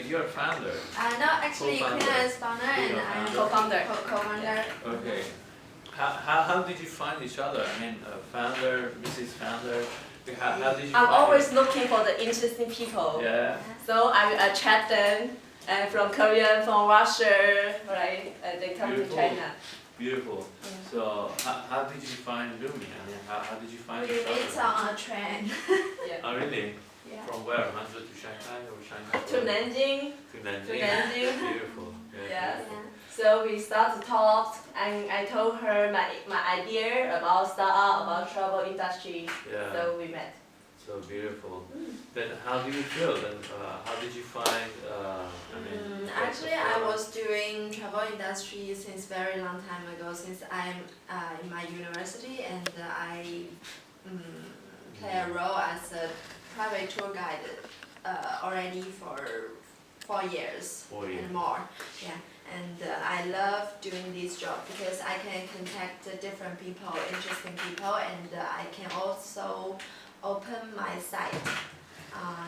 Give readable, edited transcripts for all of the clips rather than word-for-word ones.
you're a founder. No, actually, Kuna is founder and I'm co-founder. Co-founder. Okay. How did you find each other? I mean, founder, Mrs. Founder. How did you I'm find always looking for the interesting people. Yeah. So I attract them from Korea, from Russia, right? They come to China. Beautiful. So how did you find Lumi? I mean, how did you find We each other? met on a train. Yeah. Oh, really? Yeah. From where? Hangzhou to Shanghai or Shanghai? To Nanjing. To Nanjing. To Nanjing. Beautiful. Yeah. Yes. Yeah. So we start to talk, and I told her my idea about startup, about travel industry. Yeah. So we met. So beautiful. Then how do you feel? Then how did you find? Actually, I was doing travel industry since very long time ago. Since I'm in my university and I play a role as a private tour guide already for 4 years 4 years. and more. Yeah. And I love doing this job because I can contact different people, interesting people, and I can also open my site,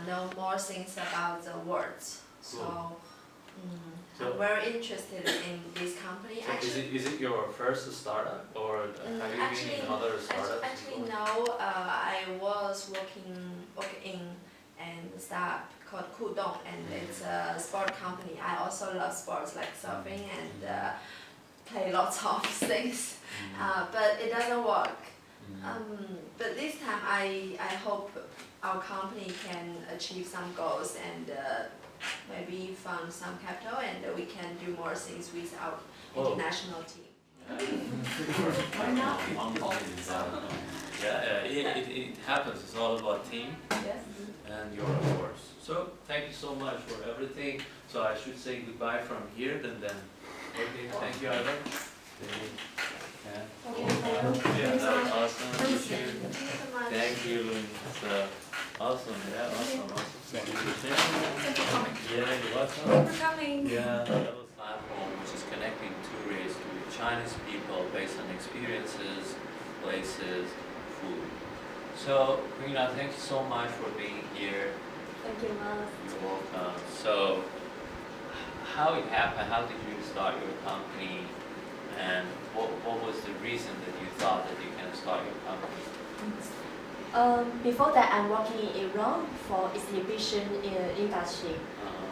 know more things about the world. So, I'm very interested in this company. So actually, is it your first startup or have you been in other startups? Actually, before? no. I was working in a startup called Kudong, and it's a sport company. I also love sports like surfing and play lots of things, but it doesn't work. But this time I hope our company can achieve some goals and maybe fund some capital, and we can do more things with our international team. Why not? Yeah, it happens. It's all about team. Yes. And your efforts. So thank you so much for everything. So I should say goodbye from here, then. Okay, thank you, Ivan. Yeah, that was awesome. Thank you. Thank you, Lun. Awesome. Yeah, awesome. Thank you for coming. Yeah, you're welcome. Thank you for coming. Yeah, that was platform which is connecting tourists to Chinese people based on experiences, places, food. So, Rina, thank you so much for being here. Thank you, Mas. You're welcome. So, how it happened? How did you start your company? And what was the reason that you thought that you can start your company? Before that, I'm working in Iran for exhibition industry.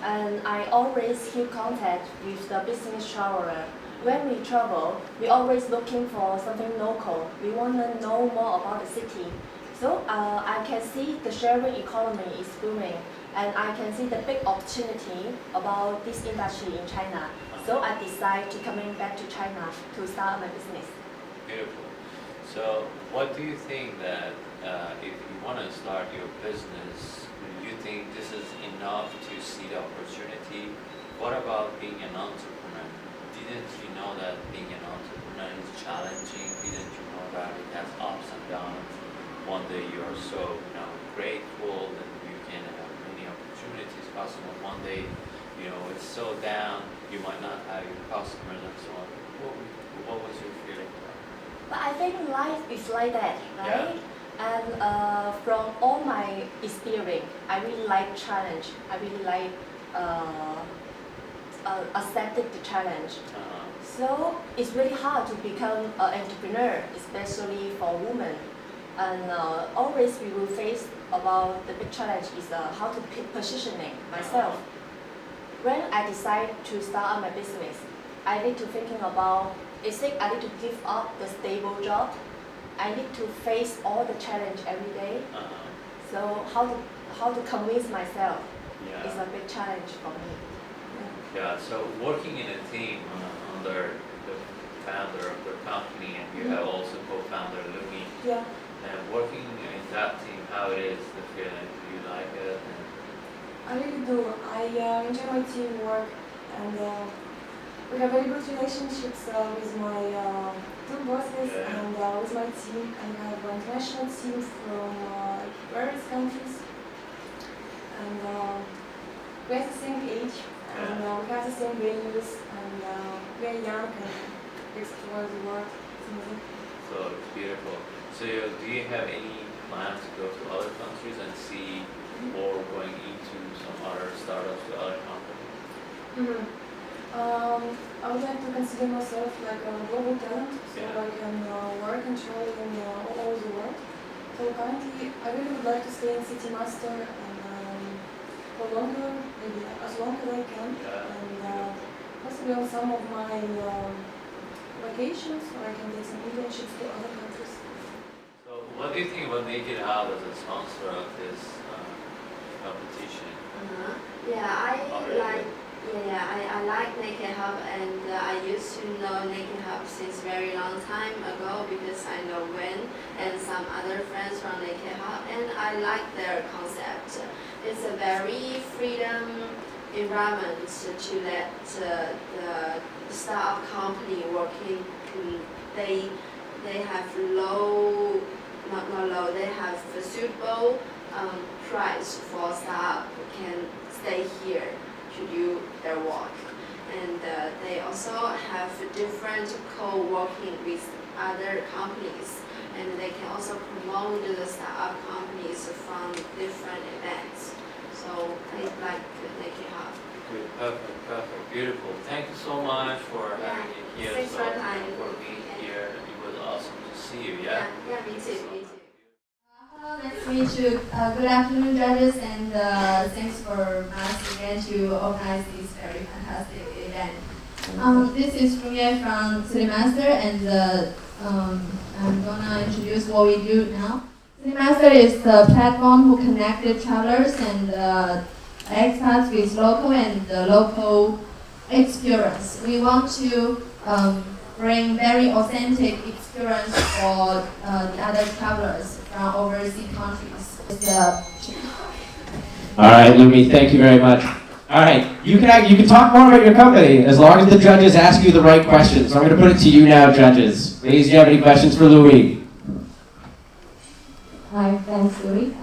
And I always keep contact with the business traveler. When we travel, we always looking for something local. We want to know more about the city. So I can see the sharing economy is booming, and I can see the big opportunity about this industry in China. So I decided to coming back to China to start my business. Beautiful. So what do you think that if you want to start your business, do you think this is enough to see the opportunity? What about being an entrepreneur? Didn't you know that being an entrepreneur is challenging? Didn't you know that it has ups and downs? One day you are so grateful that you can have many opportunities possible. One day, it's so down, you might not have your customers and so on. What was your feeling about? But I think life is like that, right? Yeah. And from all my experience, I really like challenge. I really like accepting the challenge. So it's really hard to become an entrepreneur, especially for women. And always we will face about the big challenge is how to positioning myself. When I decide to start my business, I need to thinking about, is it I need to give up the stable job? I need to face all the challenge every day. So how to convince myself is a big challenge for me. Yeah, so working in a team under the founder of the company, and you have also co-founder Lumi. Yeah. And working in that team, how it is, the feeling, do you like it? I really do. I enjoy my teamwork, and we have very good relationships with my two bosses and with my team. I have an international team from various countries, and we have the same age, and we have the same values, and we are young and we explore the world. So it's beautiful. So do you have any plans to go to other countries and see or going into some other startups or other companies? I would like to consider myself like a global talent, so Yeah. I can work and travel in all over the world. So currently, I really would like to stay in CITYMASTER and for longer, maybe as long as I can, Yeah. and possibly on some of my vacations, or I can take some internships to other countries. So what do you think about NakedHub as a sponsor of this competition? Yeah, Already? I like NakedHub, and I used to know NakedHub since very long time ago because I know Wen and some other friends from NakedHub, and I like their concept. It's a very freedom environment to let the startup company working. They have not low. They have a suitable price for startup can stay here to do their work, and they also have different co-working with other companies, and they can also promote the startup companies from different events. So I like NakedHub. Good, perfect, beautiful. Thank you so much for having me here. Thanks for your time. For being here. It was awesome to see you. Yeah. Yeah, me too. Hello, nice to meet you. Good afternoon, judges, and thanks for us again to organize this very fantastic event. This is Ruye from CityMaster, and I'm gonna introduce what we do now. CityMaster is the platform who connected travelers and expats with local and local experience. We want to bring very authentic experience for the other travelers from overseas countries. All right, Louis, thank you very much. All right, you can talk more about your company as long as the judges ask you the right questions. So I'm going to put it to you now, judges. Please, do you have any questions for Louis? Hi, thanks, Louis.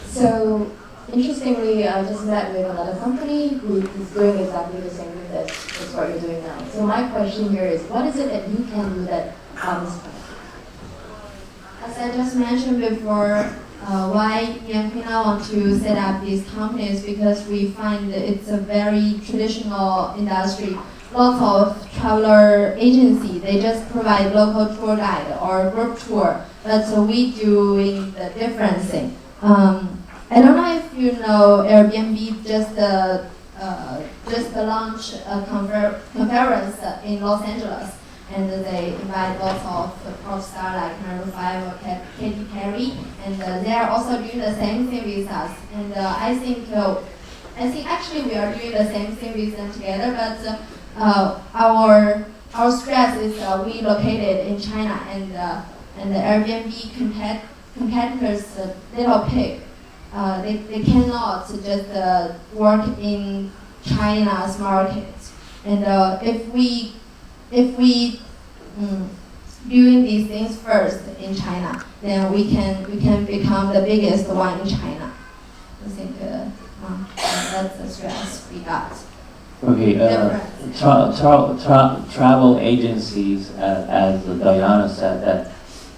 So, interestingly, I just met with another company who is doing exactly the same thing as what you're doing now. So my question here is, what is it that you can do that others can't? As I just mentioned before, why Yankina want to set up these companies, because we find that it's a very traditional industry. Lots of traveler agency, they just provide local tour guide or group tour, but we doing the different thing. I don't know if you know Airbnb just launched a conference in Los Angeles, and they invite lots of pop stars like Maroon 5 or Katy Perry, and they are also doing the same thing with us. And I think actually we are doing the same thing with them together, but our stress is we located in China, and the Airbnb competitors, Little Pig, they cannot just work in China's market. And if we doing these things first in China, then we can become the biggest one in China. I think that's the stress we got. Okay, travel agencies, as Diana said,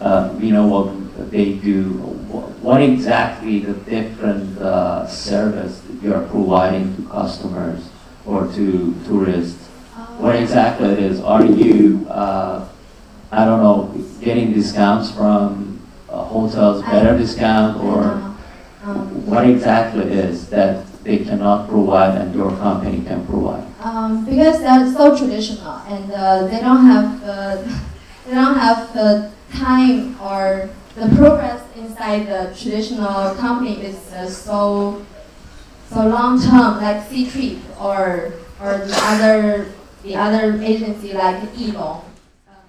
that we know what they do. What exactly the different service you are providing to customers or to tourists? What exactly it is? Are you, I don't know, getting discounts from hotels, better discount, or what exactly is that they cannot provide and your company can provide? Because they're so traditional, and they don't have the time, or the progress inside the traditional company is so long term, like C-Trip or the other agency like Elon.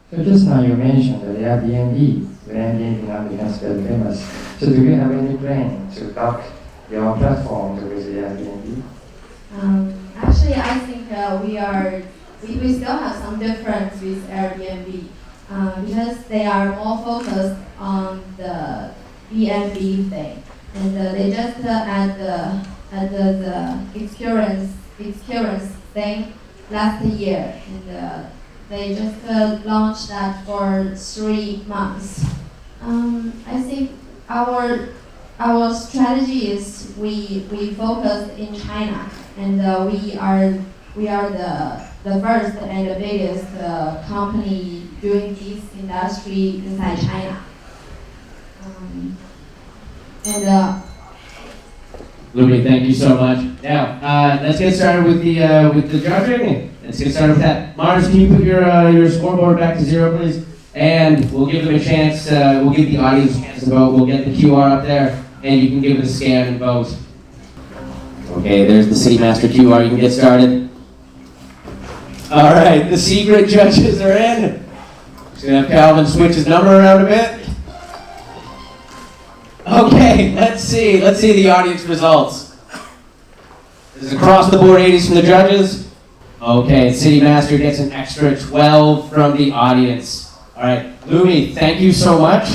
So just now you mentioned the Airbnb. Airbnb now becomes very famous. So do you have any plan to dock your platform with Airbnb? Actually, I think we still have some difference with Airbnb because they are more focused on the B&B thing, and they just add the experience thing last year, and they just launched that for 3 months. I think our our strategy is we focus in China, and we are the first and the biggest company doing this industry inside China. Louis, thank you so much. Now, let's get started with the judging. Let's get started with that. Mars, can you put your scoreboard back to 0, please? And we'll give them a chance. We'll give the audience a chance to vote. We'll get the QR up there, and you can give it a scan and vote. Okay, there's the CityMaster QR. You can get started. All right, the secret judges are in. Just gonna have Calvin switch his number around a bit. Okay, let's see the audience results. This is across the board 80s from the judges. Okay, CityMaster gets an extra 12 from the audience. All right, Louis, thank you so much.